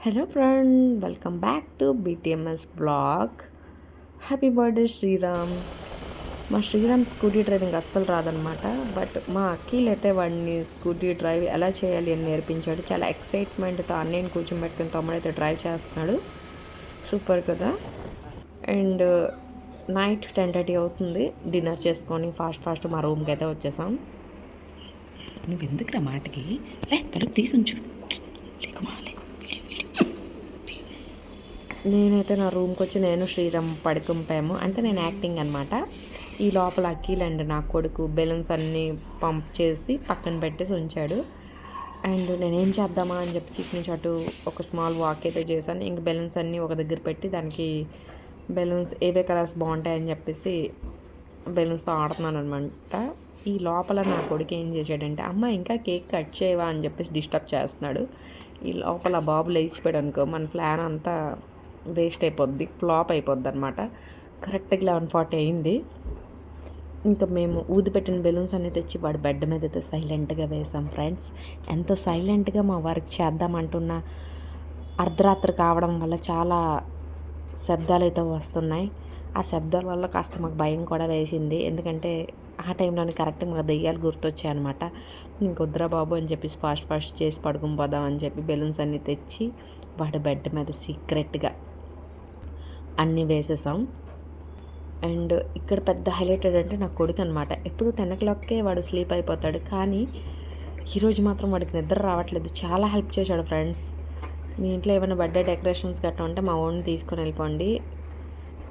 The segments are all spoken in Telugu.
Hello friend, welcome back to BTMS blog. Happy birthday Sriram. మా శ్రీరామ్ స్కూటీ డ్రైవింగ్ అస్సలు రాదనమాట. బట్ మా అఖిల్ అయితే వాడిని స్కూటీ డ్రైవ్ ఎలా చేయాలి అని నేర్పించాడు. చాలా ఎక్సైట్మెంట్తో అన్నయ్యని కూర్చోబెట్టుకుని తమ్ముడైతే డ్రైవ్ చేస్తున్నాడు. సూపర్ కదా. అండ్ నైట్ 10:30 అవుతుంది. డిన్నర్ చేసుకొని ఫాస్ట్ మా రూమ్కి అయితే వచ్చేసాం. నువ్వు ఎందుకురా మాటకి తలుపు తీసి ఉంచు. లేకుమా లేకు. నేనైతే నా రూమ్కి వచ్చి నేను శ్రీరామ్ పడుకుంపాము. అంటే నేను యాక్టింగ్ అనమాట. ఈ లోపల అఖిల్ అండ్ నా కొడుకు బెలూన్స్ అన్నీ పంప్ చేసి పక్కన పెట్టేసి ఉంచాడు. అండ్ నేనేం చేద్దామా అని చెప్పి ఇటు నుంచి అటు ఒక స్మాల్ వాక్ అయితే చేశాను. ఇంక బెలూన్స్ అన్నీ ఒక దగ్గర పెట్టి దానికి బెలూన్స్ ఏవే కలర్స్ బాగుంటాయని చెప్పేసి బెలూన్స్తో ఆడుతున్నాను అనమాట. ఈ లోపల నా కొడుకు ఏం చేశాడంటే, అమ్మ ఇంకా కేక్ కట్ చేయవా అని చెప్పేసి డిస్టర్బ్ చేస్తున్నాడు. ఈ లోపల బాబు లేచిపోయాడు అనుకో, మన ప్లాన్ అంతా వేస్ట్ అయిపోద్ది, ఫ్లాప్ అయిపోద్ది అనమాట. కరెక్ట్గా 11:40 అయింది. ఇంకా మేము ఊదిపెట్టిన బెలూన్స్ అన్నీ తెచ్చి వాడి బెడ్ మీద అయితే సైలెంట్గా వేసాం ఫ్రెండ్స్. ఎంత సైలెంట్గా మా వర్క్ చేద్దామంటున్నా అర్ధరాత్రి కావడం వల్ల చాలా శబ్దాలు అయితే వస్తున్నాయి. ఆ శబ్దాల వల్ల కాస్త మాకు భయం కూడా వేసింది. ఎందుకంటే ఆ టైంలోనే కరెక్ట్గా మాకు దెయ్యాలు గుర్తొచ్చాయి అనమాట. ఇంకొద్దురా బాబు అని చెప్పేసి ఫాస్ట్ చేసి పడుకుని పోదాం అని చెప్పి బెలూన్స్ అన్నీ తెచ్చి వాడి బెడ్ మీద సీక్రెట్గా అన్నీ వేసేసాం. అండ్ ఇక్కడ పెద్ద హైలైటెడ్ అంటే నా కొడుకు అనమాట. ఎప్పుడు 10 o'clockకే వాడు స్లీప్ అయిపోతాడు. కానీ ఈరోజు మాత్రం వాడికి నిద్ర రావట్లేదు. చాలా హెల్ప్ చేశాడు ఫ్రెండ్స్. మీ ఇంట్లో ఏమైనా బర్త్డే డెకరేషన్స్ గట్రా ఉంటే మా ఓన్ని తీసుకొని వెళ్ళిపోండి.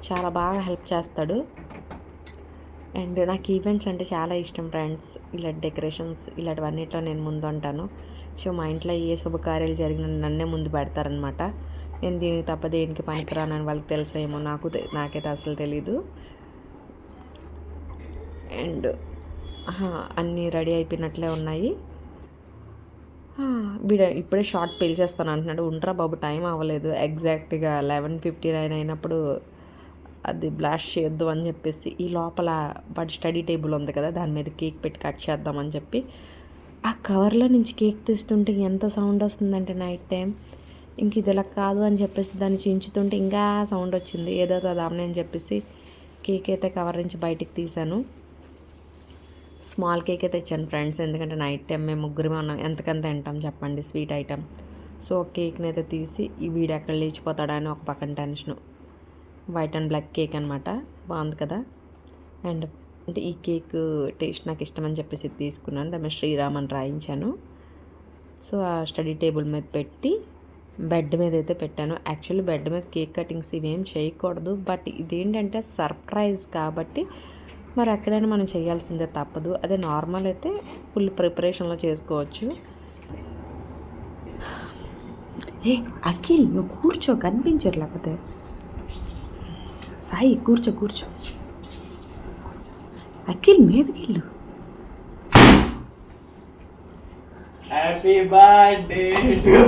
చాలా బాగా హెల్ప్ చేస్తాడు. అండ్ నాకు ఈవెంట్స్ అంటే చాలా ఇష్టం ఫ్రెండ్స్. ఇలాంటి డెకరేషన్స్ ఇలాంటివన్నిట్లో నేను ముందు ఉంటాను. సో మా ఇంట్లో ఏ శుభకార్యాలు జరిగిన నన్నే ముందు పెడతారనమాట. నేను దీనికి తప్ప దేనికి పనికిరానని వాళ్ళకి తెలుసేమో, నాకైతే అసలు తెలీదు. అండ్ అన్నీ రెడీ అయిపోయినట్లే ఉన్నాయి. వీడు ఇప్పుడే షార్ట్ పిలిచేస్తాను అంటున్నాడు. ఉండరా బాబు, టైం అవ్వలేదు. ఎగ్జాక్ట్గా 11:59 అయినప్పుడు అది బ్లాస్ట్ చేయొద్దు అని చెప్పేసి ఈ లోపల వాడి స్టడీ టేబుల్ ఉంది కదా, దాని మీద కేక్ పెట్టి కట్ చేద్దామని చెప్పి ఆ కవర్లో నుంచి కేక్ తీస్తుంటే ఎంత సౌండ్ వస్తుందంటే నైట్ టైం ఇంక ఇది ఇలా కాదు అని చెప్పేసి దాన్ని చించుతుంటే ఇంకా సౌండ్ వచ్చింది. ఏదో దామని అని చెప్పేసి కేక్ అయితే కవర్ నుంచి బయటికి తీసాను. స్మాల్ కేక్ అయితే తెచ్చాను ఫ్రెండ్స్. ఎందుకంటే నైట్ టైం మేము ముగ్గురమే ఉన్నాం, ఎంతకంత తింటాం చెప్పండి స్వీట్ ఐటమ్. సో కేక్ని అయితే తీసి ఈ వీడు ఎక్కడ లేచిపోతాడని ఒక పక్కన tension. White and black cake అనమాట. బాగుంది కదా. అండ్ అంటే ఈ కేక్ టేస్ట్ నాకు ఇష్టమని చెప్పేసి తీసుకున్నాను. దాని శ్రీరామ్ అని రాయించాను. సో ఆ స్టడీ టేబుల్ మీద పెట్టి బెడ్ మీద అయితే పెట్టాను. యాక్చువల్లీ బెడ్ మీద కేక్ కటింగ్స్ ఇవేం చేయకూడదు. బట్ ఇదేంటంటే సర్ప్రైజ్ కాబట్టి మరి ఎక్కడైనా మనం చేయాల్సిందే, తప్పదు. అదే నార్మల్ అయితే ఫుల్ ప్రిపరేషన్లో చేసుకోవచ్చు. ఏ అఖిల్, నువ్వు కూర్చో, కనిపించరు లేకపోతే. సాయి కూర్చో. అఖిల్ మీదకి వెళ్ళు. Happy birthday to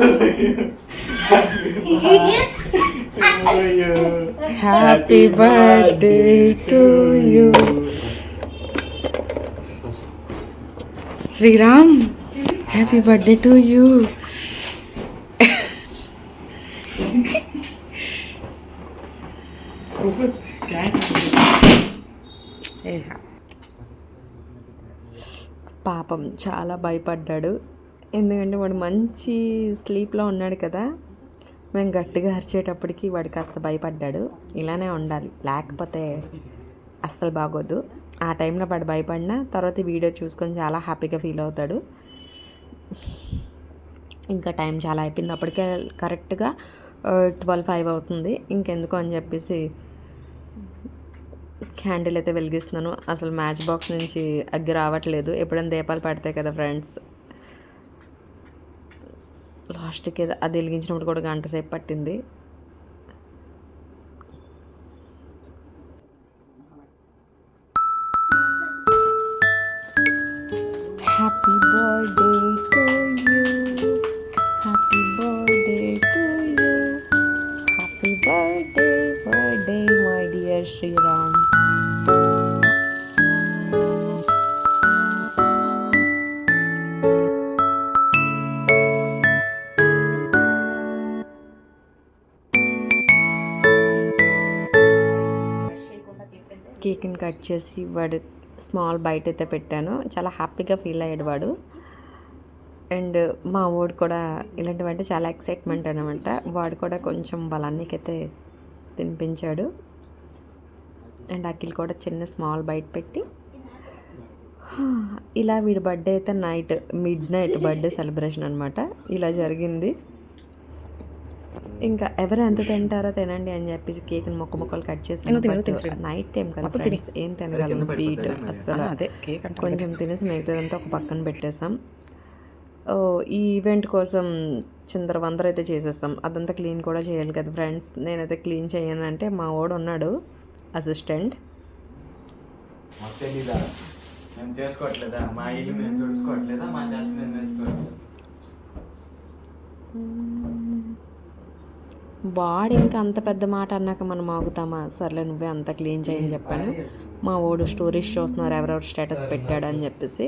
you. Happy birthday to you. Sriram, happy birthday to you. పాపం చాలా భయపడ్డాడు. ఎందుకంటే వాడు మంచి స్లీప్లో ఉన్నాడు కదా. మేము గట్టిగా అరిచేటప్పటికి వాడు కాస్త భయపడ్డాడు. ఇలానే ఉండాలి, లేకపోతే అస్సలు బాగోదు. ఆ టైంలో వాడు భయపడినా తర్వాత వీడియో చూసుకొని చాలా హ్యాపీగా ఫీల్ అవుతాడు. ఇంకా టైం చాలా అయిపోయింది. అప్పటికే కరెక్ట్గా 12:05 అవుతుంది. ఇంకెందుకు అని చెప్పేసి క్యాండిల్ అయితే వెలిగిస్తున్నాను. అసలు మ్యాచ్ బాక్స్ నుంచి అగ్గి రావట్లేదు. ఎప్పుడైనా దీపాలు పెడతాయి కదా ఫ్రెండ్స్, లాస్ట్కి అది వెలిగించినప్పుడు కూడా గంట సేపు పట్టింది. Happy birthday to you, happy birthday to you, happy birthday my dear Sriram. కేక్ని కట్ చేసి వాడు స్మాల్ బైట్ అయితే పెట్టాను. చాలా హ్యాపీగా ఫీల్ అయ్యాడు వాడు. అండ్ మా వాడు కూడా ఇలాంటివంటే చాలా ఎక్సైట్మెంట్ అనమాట. వాడు కూడా కొంచెం వాళ్ళన్నకైతే తినిపించాడు. అండ్ అఖిల్ కూడా చిన్న స్మాల్ బైట్ పెట్టి ఇలా వీడి బర్త్డే అయితే మిడ్ నైట్ బర్త్డే సెలబ్రేషన్ అనమాట. ఇలా జరిగింది. ఇంకా ఎవరు ఎంత తింటారో తినండి అని చెప్పేసి కేక్ని ముక్కలు కట్ చేసి నైట్ టైం కదా ఫ్రెండ్స్, ఏం తినగలను స్వీట్ అస్సలు. కొంచెం తినేసి మిగతాదంతా ఒక పక్కన పెట్టేసాం. ఈ ఈవెంట్ కోసం చిందరవందర అయితే చేసేస్తాం. అదంతా క్లీన్ కూడా చేయాలి కదా ఫ్రెండ్స్. నేనైతే క్లీన్ చేయను అంటే మా వాడు ఉన్నాడు అసిస్టెంట్. మేము చేసుకోవట్లేదా? మా ఇల్లు మేము చూసుకోవట్లేదా? మా చేత మేము నేర్చుకోవట్లేదు. వాడు ఇంకా అంత పెద్ద మాట అన్నాక మనం ఆగుతామా? సర్లే నువ్వే అంత క్లీన్ చేయని చెప్పాను. మా వాడు స్టోరీస్ చూస్తున్నారు ఎవరెవరు స్టేటస్ పెట్టాడు అని చెప్పేసి.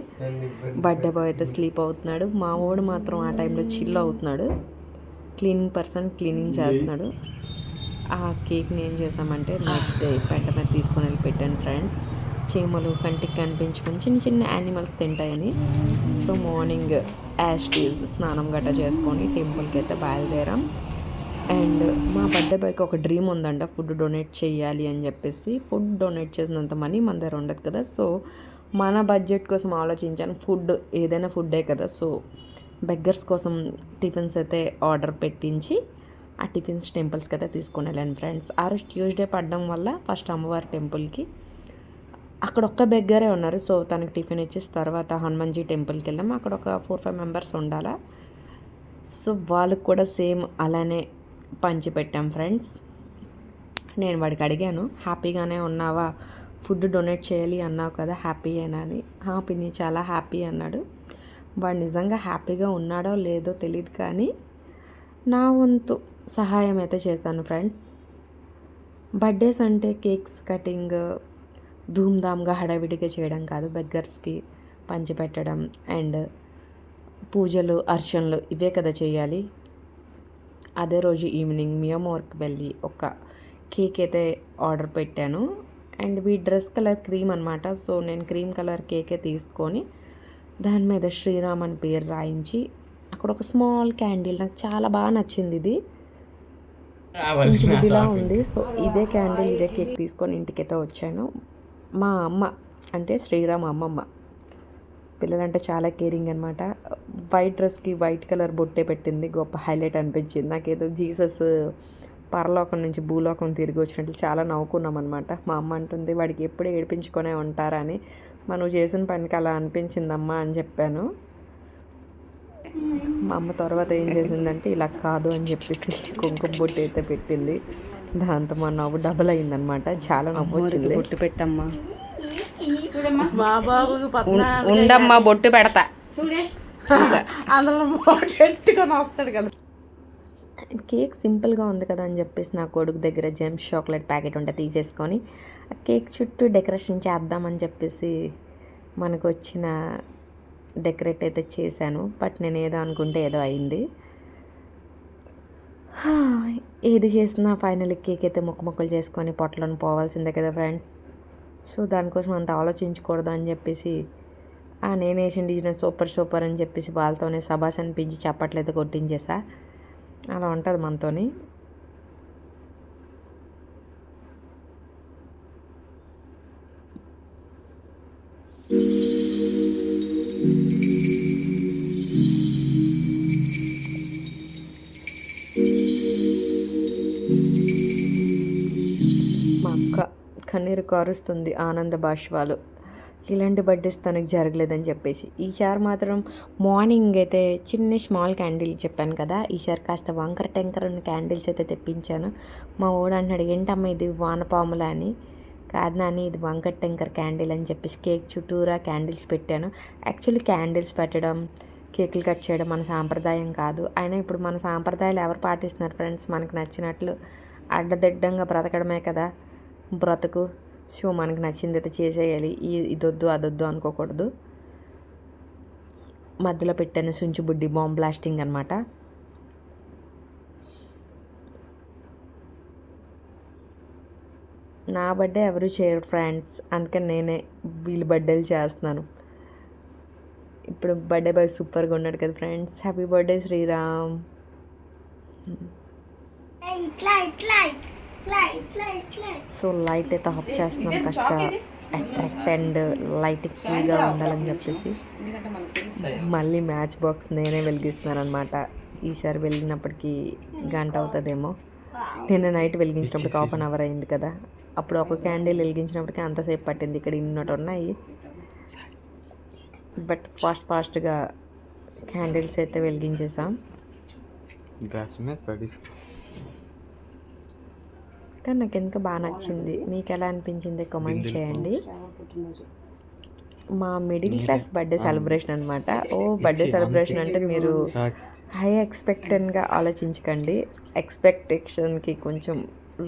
బర్త్డే బాయ్ అయితే స్లీప్ అవుతున్నాడు. మా వాడు మాత్రం ఆ టైంలో చిల్ అవుతున్నాడు. క్లీనింగ్ పర్సన్ క్లీనింగ్ చేస్తున్నాడు. ఆ కేక్ని ఏం చేసామంటే నెక్స్ట్ డే పెంట మీద తీసుకొని వెళ్ళి పెట్టాను ఫ్రెండ్స్. చీమలు కంటికి కనిపించుకొని చిన్న చిన్న యానిమల్స్ తింటాయని. సో మార్నింగ్ యాస్టీస్ స్నానం గట్రా చేసుకొని టెంపుల్కి అయితే బయలుదేరాం. అండ్ మా బర్త్డే బాయ్కి ఒక డ్రీమ్ ఉందంట, ఫుడ్ డొనేట్ చేయాలి అని చెప్పేసి. ఫుడ్ డొనేట్ చేసినంత మనీ మన దగ్గర ఉండదు కదా. సో మన బడ్జెట్ కోసం ఆలోచించాను. ఏదైనా ఫుడ్డే కదా. సో బెగ్గర్స్ కోసం టిఫిన్స్ అయితే ఆర్డర్ పెట్టించి ఆ టిఫిన్స్ టెంపుల్స్కి అయితే తీసుకొని వెళ్ళాను ఫ్రెండ్స్. ఆ రోజు ట్యూస్డే పడడం వల్ల ఫస్ట్ అమ్మవారి టెంపుల్కి అక్కడ ఒక్క బెగ్గరే ఉన్నారు. సో తనకి టిఫిన్ ఇచ్చేసి తర్వాత హనుమాన్జీ టెంపుల్కి వెళ్ళాము. అక్కడ ఒక 4-5 మెంబర్స్ ఉండాలా. సో వాళ్ళకి కూడా సేమ్ అలానే పంచిపెట్టాం ఫ్రెండ్స్. నేను వాడికి అడిగాను, హ్యాపీగానే ఉన్నావా, ఫుడ్ డొనేట్ చేయాలి అన్నావు కదా, హ్యాపీ అయినా అని. హ్యాపీని చాలా హ్యాపీ అన్నాడు. వాడు నిజంగా హ్యాపీగా ఉన్నాడో లేదో తెలియదు కానీ నా వంతు సహాయం అయితే చేశాను ఫ్రెండ్స్. బర్త్డేస్ అంటే కేక్స్ కటింగ్ ధూమ్ధామ్గా హడావిడిగా చేయడం కాదు, బెగ్గర్స్కి పంచిపెట్టడం అండ్ పూజలు అర్చనలు ఇవే కదా చేయాలి. అదే రోజు ఈవినింగ్ మియామోర్కి వెళ్ళి ఒక కేక్ అయితే ఆర్డర్ పెట్టాను. అండ్ డ్రెస్ కలర్ క్రీమ్ అనమాట. సో నేను క్రీమ్ కలర్ కేకే తీసుకొని దాని మీద శ్రీరామ్ అని పేరు రాయించి అక్కడ ఒక స్మాల్ క్యాండిల్, నాకు చాలా బాగా నచ్చింది. ఇది సుంచుబుడ్డిలా ఉంది. సో ఇదే క్యాండిల్ ఇదే కేక్ తీసుకొని ఇంటికైతే వచ్చాను. మా అమ్మ అంటే శ్రీరామ్ అమ్మమ్మ పిల్లలంటే చాలా కేరింగ్ అనమాట. వైట్ డ్రెస్కి వైట్ కలర్ బొట్టే పెట్టింది. గొప్ప హైలైట్ అనిపించింది. నాకేదో జీసస్ పరలోకం నుంచి భూలోకం తిరిగి వచ్చినట్లు చాలా నవ్వుకున్నాం అనమాట. మా అమ్మ అంటుంది వాడికి ఎప్పుడు ఏడిపించుకొనే ఉంటారా అని. మనం చేసిన పనికి అలా అనిపించిందమ్మా అని చెప్పాను. మా అమ్మ తర్వాత ఏం చేసిందంటే ఇలా కాదు అని చెప్పేసి కుంకుమ బొట్టు అయితే పెట్టింది. దాంతో మా నవ్వు డబుల్ అయిందనమాట. చాలా నవ్వు వచ్చింది. బొట్టు పెట్టమ్మా, మా బాబుకి ఉండమ్మా బొట్టు పెడతా. చూసా అందులో పెట్టుకొని వస్తాడు కదా. కేక్ సింపుల్గా ఉంది కదా అని చెప్పేసి నా కొడుకు దగ్గర జెమ్స్ చాక్లెట్ ప్యాకెట్ ఉంటే తీసేసుకొని ఆ కేక్ చుట్టూ డెకరేషన్ చేద్దామని చెప్పేసి మనకు వచ్చిన డెకరేట్ అయితే చేశాను. బట్ నేను ఏదో అనుకుంటే ఏదో అయింది. ఏది చేసినా ఫైనల్ కేక్ అయితే ముక్కలు చేసుకొని పొట్టలను పోవాల్సిందే కదా ఫ్రెండ్స్. సో దానికోసం అంత ఆలోచించకూడదు అని చెప్పేసి నేను వేసిన డిజైన్ సూపర్ అని చెప్పేసి వాళ్ళతోనే సబాస్ అనిపించి చప్పట్లయితే కొట్టించేసా. అలా ఉంటుంది మనతోని. మా అక్క కన్నీరు కారుస్తుంది, ఆనంద బాష్పాలు. ఇలాంటి బర్త్డేస్ తనకు జరగలేదని చెప్పేసి. ఈసారి మాత్రం మార్నింగ్ అయితే చిన్న స్మాల్ క్యాండిల్ చెప్పాను కదా, ఈసారి కాస్త వంకర టెంకర ఉన్న క్యాండిల్స్ అయితే తెప్పించాను. మా వాడు అంటున్నాడు ఏంటమ్మా ఇది వానపాములా అని. కాదు నాని ఇది వంకర టెంకర్ క్యాండిల్ అని చెప్పేసి కేక్ చుట్టూరా క్యాండిల్స్ పెట్టాను. యాక్చువల్లీ క్యాండిల్స్ పెట్టడం కేకులు కట్ చేయడం మన సాంప్రదాయం కాదు. అయినా ఇప్పుడు మన సాంప్రదాయాలు ఎవరు పాటిస్తున్నారు ఫ్రెండ్స్? మనకు నచ్చినట్లు అడ్డదిడ్డంగా బ్రతకడమే కదా బ్రతుకు. సో మనకు నచ్చింది అయితే చేసేయాలి. ఇదొద్దు అదొద్దు అనుకోకూడదు. మధ్యలో పెట్టాను సుంచుబుడ్డి బాంబ్ బ్లాస్టింగ్ అనమాట. నా బర్త్డే ఎవరు చేయరు ఫ్రెండ్స్, అందుకని నేనే వీళ్ళ బర్త్డేలు చేస్తున్నాను. ఇప్పుడు బర్త్డే బాయ్ సూపర్గా ఉన్నాడు కదా friends. Happy birthday Sriram. So light అయితే ఆఫ్ చేస్తున్నాం, కాస్త అట్రాక్ట్ అండ్ లైట్ ఫుల్గా ఉండాలని చెప్పేసి. మళ్ళీ మ్యాచ్ బాక్స్ నేనే వెలిగిస్తున్నాను అనమాట. ఈసారి వెళ్ళినప్పటికీ గంట అవుతుందేమో. నిన్న నైట్ వెలిగించినప్పటికి 1/2 అవర్ అయింది కదా, అప్పుడు ఒక క్యాండిల్ వెలిగించినప్పటికీ అంతసేపు పట్టింది. ఇక్కడ ఇన్నోటి ఉన్నాయి, బట్ ఫాస్ట్గా క్యాండిల్స్ అయితే వెలిగించేసాం. కానీ నాకు ఎందుకు బాగా నచ్చింది. మీకు ఎలా అనిపించింది కామెంట్ చేయండి. మా మిడిల్ క్లాస్ బర్త్డే సెలబ్రేషన్ అనమాట. బర్త్డే సెలబ్రేషన్ అంటే మీరు హై ఎక్స్పెక్టెడ్గా ఆలోచించకండి. ఎక్స్పెక్టేషన్కి కొంచెం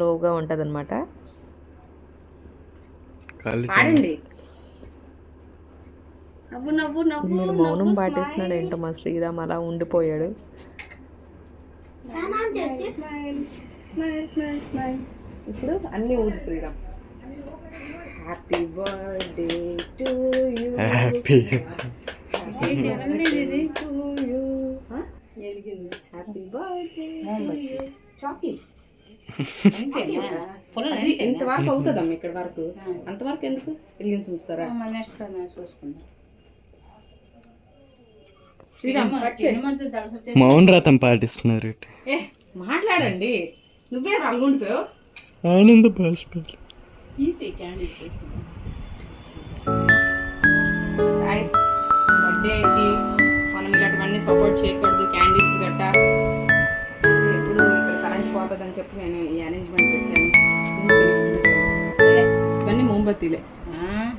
లోగా ఉంటుంది అనమాట. పాడండి. మీరు మౌనం పాటిస్తున్నాడు ఏంటో మా శ్రీరామ్ అలా ఉండిపోయాడు. ఇప్పుడు అన్ని ఊరు Sriram. Happy birthday to you. Happy happy birthday చాకీ. ఇంతవరకు అవుతుందమ్మా, ఇక్కడ వరకు అంతవరకు ఎందుకు వెలిగించి చూస్తారా? శ్రీరామ్ మౌన రథం పాటిస్తున్నారు. మాట్లాడండి. నువ్వే అల్లుండిపోయావు. ఆనంద బాష్పాలు. బర్త్డేకి మనం ఇలాంటివన్నీ సపోర్ట్ చేయకూడదు. క్యాండిల్స్ గట్ట ఎప్పుడు ఇక్కడ కరెంట్ పోతుందని చెప్పి నేను ఈ అరేంజ్మెంట్ పెట్టాను. ఇవన్నీ మోంబత్తీలే.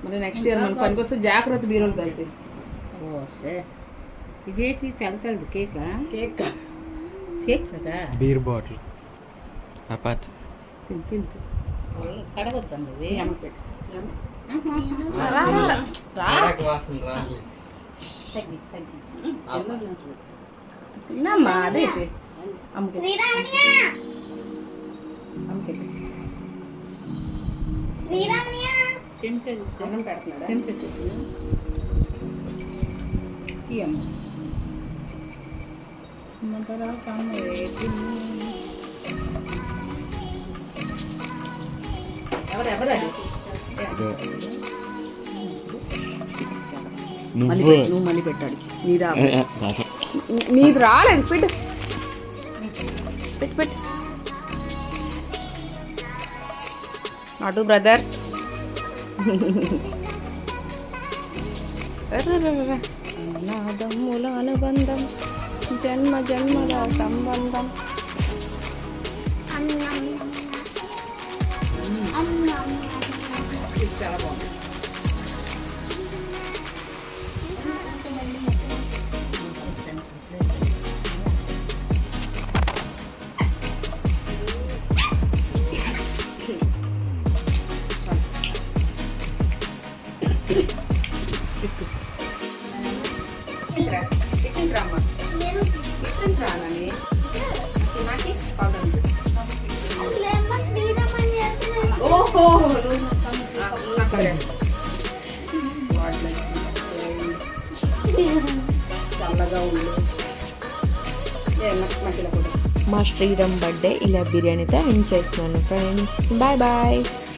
మళ్ళీ నెక్స్ట్ ఇయర్ మన పనికి వస్తే జాగ్రత్త బీరోలు దాసి. ఇదేంటి తెలతలది కేక్ కదా. బీర్ బాటిల్ అపాచ్ కడగొద్దండి. తిన్నమ్మా అదే అన్నం పెడుతున్నాడా? ఎవరెవరు నువ్వు మళ్ళీ పెట్టాడు. నీది రాలేదు. పెట్టు పెట్టు పెట్టు. నాటు బ్రదర్స్. అనాథముల అనుబంధం, జన్మ జన్మల సంబంధం. చాలా బాగుంది. మా శ్రీరామ్ బర్త్డే ఇలా బిర్యానీతో ఎండ్ చేస్తున్నాను ఫ్రెండ్స్. Bye bye.